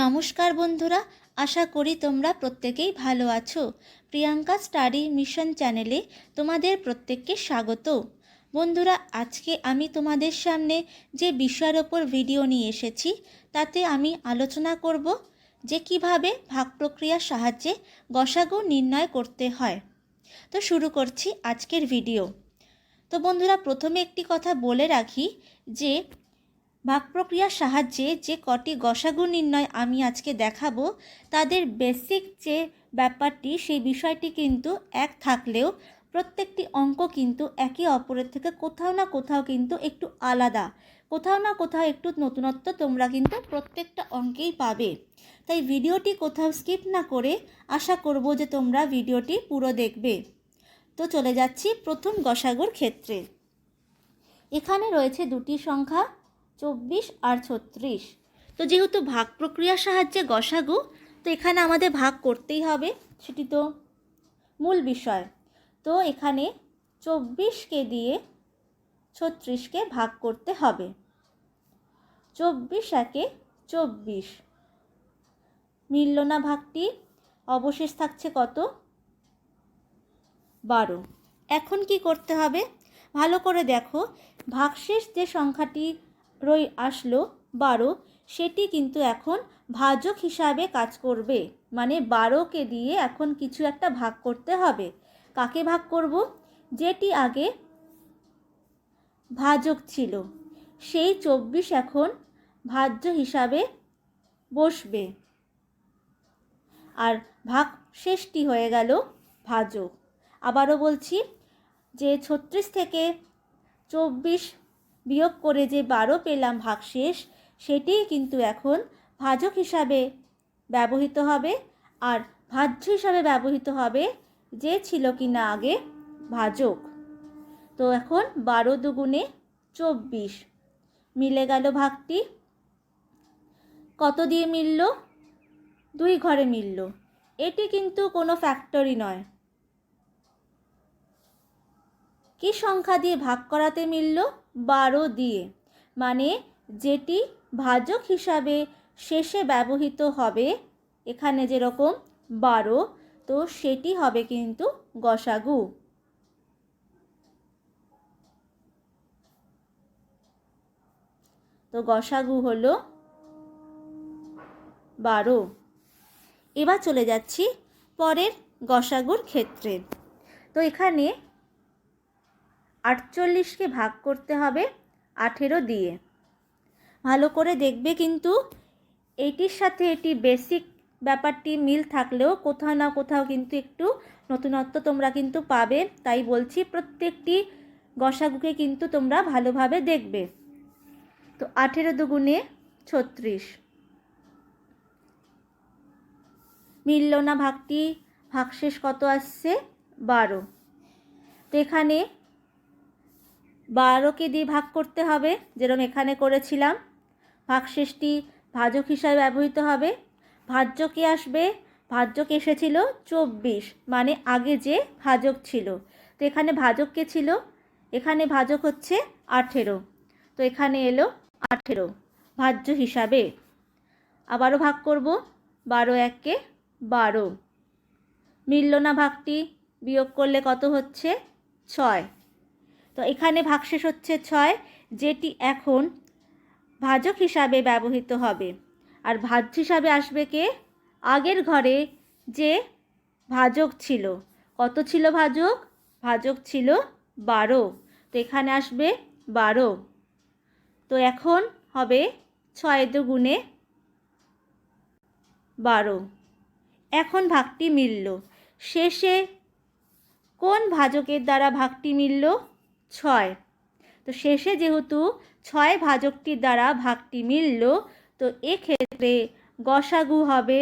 নমস্কার বন্ধুরা, আশা করি তোমরা প্রত্যেকেই ভালো আছো। প্রিয়াঙ্কা স্টাডি মিশন চ্যানেলে তোমাদের প্রত্যেককে স্বাগত। বন্ধুরা, আজকে আমি তোমাদের সামনে যে বিষয়ের ওপর ভিডিও নিয়ে এসেছি তাতে আমি আলোচনা করব যে কিভাবে ভাগ প্রক্রিয়ার সাহায্যে গসাগু নির্ণয় করতে হয়। তো শুরু করছি আজকের ভিডিও। তো বন্ধুরা, প্রথমে একটি কথা বলে রাখি যে ভাগ প্রক্রিয়ার সাহায্যে যে কটি গসাগু নির্ণয় আমি আজকে দেখাবো তাদের বেসিক যে ব্যাপারটি সেই বিষয়টি কিন্তু এক থাকলেও প্রত্যেকটি অঙ্ক কিন্তু একে অপরের থেকে কোথাও না কোথাও কিন্তু একটু আলাদা, কোথাও না কোথাও একটু নতুনত্ব তোমরা কিন্তু প্রত্যেকটা অঙ্কেই পাবে। তাই ভিডিওটি কোথাও স্কিপ না করে আশা করব যে তোমরা ভিডিওটি পুরো দেখবে। তো চলে যাচ্ছি প্রথম গসাগুর ক্ষেত্রে। এখানে রয়েছে দুটি সংখ্যা 24 আর 36। তো যেহেতু ভাগ প্রক্রিয়ার সাহায্যে গসাগু, তো এখানে আমাদের ভাগ করতেই হবে, সেটি তো মূল বিষয়। তো এখানে 24কে দিয়ে 36কে ভাগ করতে হবে। 24 একে 24, মিলল না ভাগটি, অবশেষ থাকছে কত? 12। এখন কি করতে হবে ভালো করে দেখো, ভাগশেষ যে সংখ্যাটি আসলো 12, সেটি কিন্তু এখন ভাজক হিসাবে কাজ করবে। মানে 12কে দিয়ে এখন কিছু একটা ভাগ করতে হবে। কাকে ভাগ করব? যেটি আগে ভাজক ছিল সেই 24 এখন ভাজ্য হিসাবে বসবে, আর ভাগ শেষটি হয়ে গেল ভাজক। আবারও বলছি যে 36 থেকে 24 বিয়োগ করে যে 12 পেলাম ভাগশেষ, সেটিই কিন্তু এখন ভাজক হিসাবে ব্যবহৃত হবে, আর ভাজ্য হিসাবে ব্যবহৃত হবে যে ছিল কি না আগে ভাজক। তো এখন 12 দুগুণে 24, মিলে গেল ভাগটি। কত দিয়ে মিলল? 2 ঘরে মিলল। এটি কিন্তু কোনো ফ্যাক্টরি নয়। কি সংখ্যা দিয়ে ভাগ করাতে মিলল? 12 দিয়ে। মানে যেটি ভাজক হিসাবে শেষে ব্যবহৃত হবে, এখানে যেরকম 12, তো সেটি হবে কিন্তু গসাগু। তো গসাগু হলো 12। এবার চলে যাচ্ছি পরের গসাগুর ক্ষেত্রে। তো এখানে 48কে ভাগ করতে হবে 18 দিয়ে। ভালো করে দেখবে কিন্তু এটির সাথে এটি বেসিক ব্যাপারটি মিল থাকলেও কোথাও না কোথাও কিন্তু একটু নতুনত্ব তোমরা কিন্তু পাবে। তাই বলছি প্রত্যেকটি গসাগুকে কিন্তু তোমরা ভালোভাবে দেখবে। তো 18 দুগুণে 36, মিলল না ভাগটি, ভাগশেষ কত আসছে? 12। তো এখানে 12কে দিয়ে ভাগ করতে হবে, যেরকম এখানে করেছিলাম। ভাগশেষটি ভাজক হিসাবে ব্যবহৃত হবে। ভাজ্যকে আসবে, ভাজ্যক এসেছিল 24, মানে আগে যে ভাজক ছিল। তো এখানে ভাজক কে ছিল? এখানে ভাজক হচ্ছে 18, তো এখানে এলো 18 ভাজ্য হিসাবে। আবারও ভাগ করব, 12 একে 12, মিলল না ভাগটি, বিয়োগ করলে কত হচ্ছে? 6। তো এখানে ভাগশেষ হচ্ছে 6, যেটি এখন ভাজক হিসাবে ব্যবহৃত হবে। আর ভাজ্য হিসাবে আসবে কে? আগের ঘরে যে ভাজক ছিল। কত ছিল ভাজক? ভাজক ছিল 12, তো এখানে আসবে 12। তো এখন হবে 6 দুগুণে 12। এখন ভাগটি মিলল। শেষে কোন ভাজকের দ্বারা ভাগটি মিলল? 6। তো শেষে যেহেতু 6 ভাজকটির দ্বারা ভাগটি মিলল, তো এক্ষেত্রে গসাগু হবে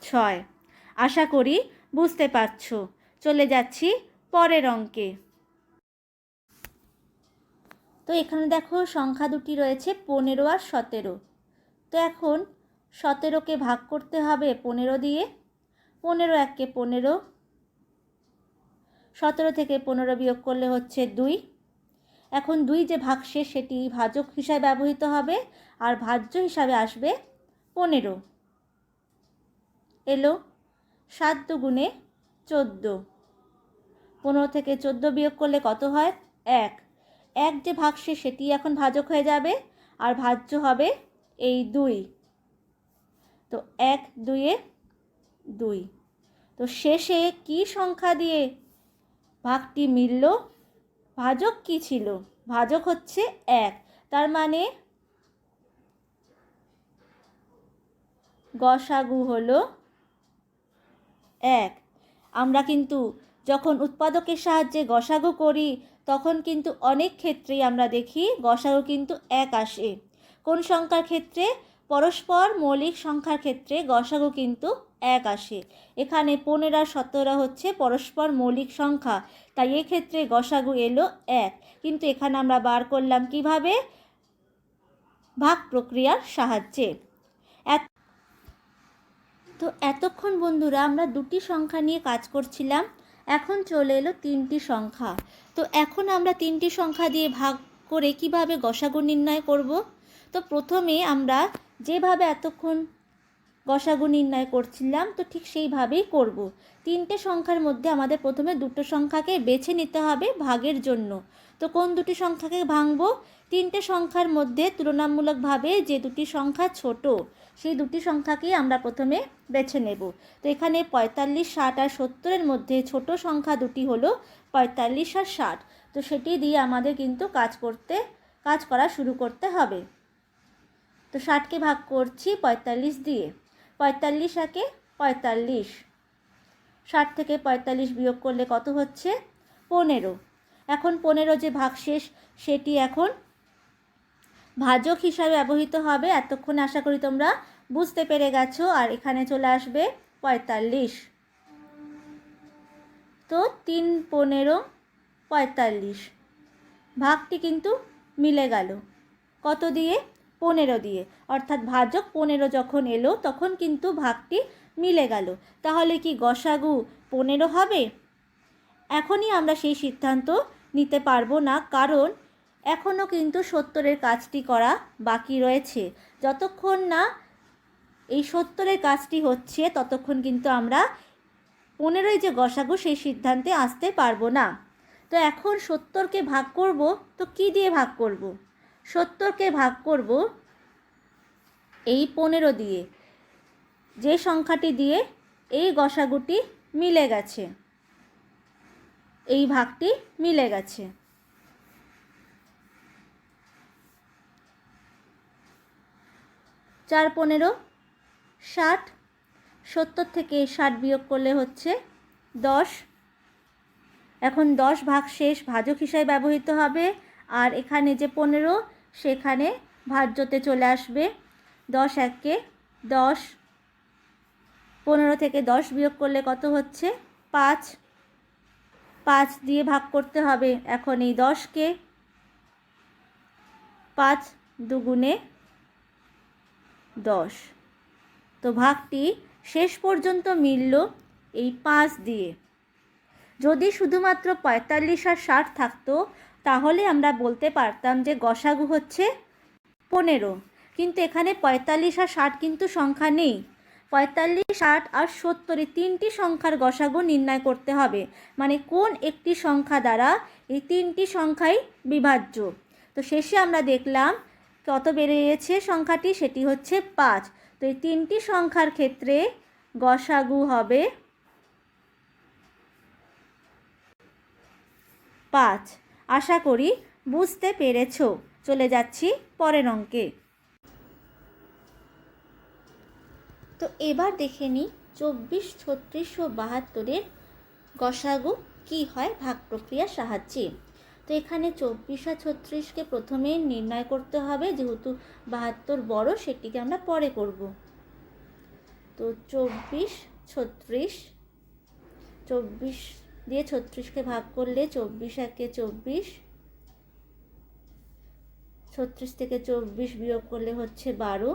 6। আশা করি বুঝতে পারছো। চলে যাচ্ছি পরের অঙ্কে। তো এখানে দেখো সংখ্যা দুটি রয়েছে 15 আর 17। তো এখন 17কে ভাগ করতে হবে 15 দিয়ে। 15 একে 15, 17 থেকে 15 বিয়োগ করলে হচ্ছে 2, এখন 2 যে ভাগশেষ সেটি ভাজক হিসাবে ব্যবহৃত হবে, আর ভাজ্য হিসাবে আসবে 15। এলো 7 দুগুণে 14। 15 থেকে 14 বিয়োগ করলে কত হয়? 1। 1 যে ভাগশেষ সেটি এখন ভাজক হয়ে যাবে, আর ভাজ্য হবে এই 2। তো 1 2 2। তো শেষে কি সংখ্যা দিয়ে ভাগটি মিলল? ভাজক কি ছিল? ভাজক হচ্ছে 1। তার মানে গসাগু হলো 1। আমরা কিন্তু যখন উৎপাদকের সাহায্যে গসাগু করি তখন কিন্তু অনেক ক্ষেত্রেই আমরা দেখি গসাগু কিন্তু 1 আসে। কোন সংখ্যার ক্ষেত্রে? পরস্পর মৌলিক সংখ্যার ক্ষেত্রে গসাগু কিন্তু 1 আসে। এখানে 15 আর 17 হচ্ছে পরস্পর মৌলিক সংখ্যা, তাই এক্ষেত্রে গসাগু এলো 1। কিন্তু এখানে আমরা বার করলাম কিভাবে? ভাগ প্রক্রিয়ার সাহায্যে। তো এতক্ষণ বন্ধুরা আমরা 2টি সংখ্যা নিয়ে কাজ করছিলাম, এখন চলে এলো 3টি সংখ্যা। তো এখন আমরা 3টি সংখ্যা দিয়ে ভাগ করে কিভাবে গসাগু নির্ণয় করব? তো প্রথমে আমরা যেভাবে এতক্ষণ গসাগু নির্ণয় করছিলাম তো ঠিক সেইভাবেই করব। 3টে সংখ্যার মধ্যে আমাদের প্রথমে 2টো সংখ্যাকে বেছে নিতে হবে ভাগের জন্য। তো কোন 2টি সংখ্যাকে ভাঙব? 3টে সংখ্যার মধ্যে তুলনামূলকভাবে যে 2টি সংখ্যা ছোট সেই 2টি সংখ্যাকেই আমরা প্রথমে বেছে নেব। তো এখানে 45, 60 আর 70-এর মধ্যে ছোট সংখ্যা 2টি হলো 45 আর 60। তো সেটি দিয়ে আমাদের কিন্তু কাজ করা শুরু করতে হবে। তো 60কে ভাগ করছি 45 দিয়ে। 45 একে 45। 60 থেকে 45 বিয়োগ করলে কত হচ্ছে? 15। এখন 15 যে ভাগশেষ সেটি এখন ভাজক হিসাবে ব্যবহৃত হবে। এতক্ষণ আশা করি তোমরা বুঝতে পেরে গেছো। আর এখানে চলে আসবে 45। তো 3 15 45। ভাগটি কিন্তু মিলে গেল কত দিয়ে? 15 দিয়ে। অর্থাৎ ভাজক 15 যখন এলো তখন কিন্তু ভাগটি মিলে গেল। তাহলে কি গসাগু 15 হবে? এখনই আমরা সেই সিদ্ধান্ত নিতে পারবো না, কারণ এখনও কিন্তু 70-এর কাজটি করা বাকি রয়েছে। যতক্ষণ না এই 70-এর কাজটি হচ্ছে ততক্ষণ কিন্তু আমরা 15-ই যে গসাগু সেই সিদ্ধান্তে আসতে পারবো না। তো এখন 70কে ভাগ করব, তো কি দিয়ে ভাগ করব? 70কে ভাগ করব এই 15 দিয়ে, যে সংখ্যাটি দিয়ে এই গসাগুটি মিলে গেছে, এই ভাগটি মিলে গেছে। 4 15 60। 70 থেকে 60 বিয়োগ করলে হচ্ছে 10। এখন 10 ভাগশেষ ভাজক হিসাবে ব্যবহৃত হবে, আর এখানে যে 15 সেখানে ভাজ্যতে চলে আসবে। 10 একে 10। 15 থেকে 10 বিয়োগ করলে কত হচ্ছে? 5। 5 দিয়ে ভাগ করতে হবে এখন এই 10কে। 5 দুগুণে 10। তো ভাগটি শেষ পর্যন্ত মিলল এই 5 দিয়ে। যদি শুধুমাত্র 45 আর 60 থাকতো তাহলে আমরা বলতে পারতাম যে গসাগু হচ্ছে 15। কিন্তু এখানে 45 আর 60 কিন্তু সংখ্যা নেই। 45, 60 আর 70 এই 3টি সংখ্যার গসাগু নির্ণয় করতে হবে। মানে কোন একটি সংখ্যা দ্বারা এই 3টি সংখ্যাই বিভাজ্য। তো শেষে আমরা দেখলাম কত বেরিয়েছে সংখ্যাটি, সেটি হচ্ছে 5। তো এই 3টি সংখ্যার ক্ষেত্রে গসাগু হবে 5। আশা করি বুঝতে পেরেছো। চলে যাচ্ছি পরের অঙ্কে। তো এবার দেখে নিই 24, 36 ও 72-এর গসাগু কী হয় ভাগ প্রক্রিয়ার সাহায্যে। তো এখানে 24 আর 36কে প্রথমে নির্ণয় করতে হবে, যেহেতু 72 বড় সেটিকে আমরা পরে করব। তো 24 36, 24 দিয়ে 36কে ভাগ করলে 24 একে 24। 36 থেকে 24 বিয়োগ করলে হচ্ছে 12।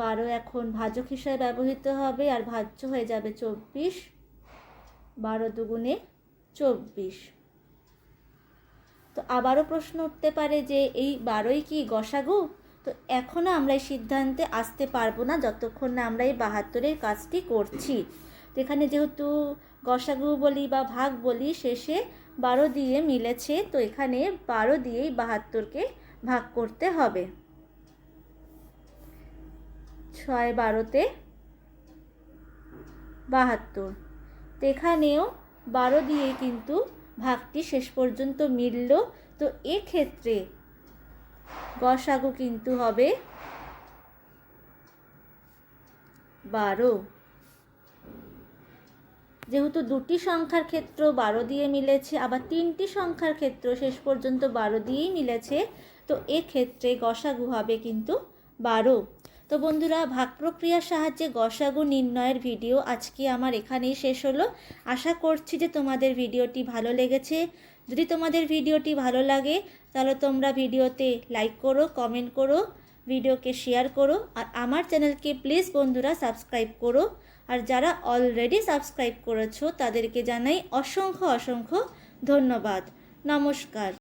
12 এখন ভাজক হিসাবে ব্যবহৃত হবে, আর ভাজ্য হয়ে যাবে 24। 12 দুগুণে 24। তো তো আবারও প্রশ্ন উঠতে পারে যে এই 12ই কি গসাগু? তো এখনও আমরা এই সিদ্ধান্তে আসতে পারবো না যতক্ষণ না আমরা এই 72-এর কাজটি করছি। তো এখানে যেহেতু গসাগু বলি বা ভাগ বলি, শেষে 12 দিয়ে মিলেছে, তো এখানে 12 দিয়েই 72কে ভাগ করতে হবে। 6 12-তে 72। তো এখানেও 12 দিয়ে কিন্তু ভাগটি শেষ পর্যন্ত মিলল। তো এক্ষেত্রে গসাগু কিন্তু হবে 12। যেহেতু দুটি সংখ্যার ক্ষেত্র 12 দিয়ে মিলেছে, আবার তিনটি সংখ্যার ক্ষেত্র শেষ পর্যন্ত 12 দিয়েই মিলেছে, তো এক্ষেত্রে গসাগু হবে কিন্তু 12। তো বন্ধুরা, ভাগ প্রক্রিয়ার সাহায্যে গসাগু নির্ণয়ের ভিডিও আজকে আমার এখানেই শেষ হলো। আশা করছি যে তোমাদের ভিডিওটি ভালো লেগেছে। যদি তোমাদের ভিডিওটি ভালো লাগে তাহলে তোমরা ভিডিওতে লাইক করো, কমেন্ট করো, ভিডিওকে শেয়ার করো, আর আমার চ্যানেলকে প্লিজ বন্ধুরা সাবস্ক্রাইব করো। আর যারা অলরেডি সাবস্ক্রাইব করেছো তাদেরকে জানাই অসংখ্য অসংখ্য ধন্যবাদ। নমস্কার।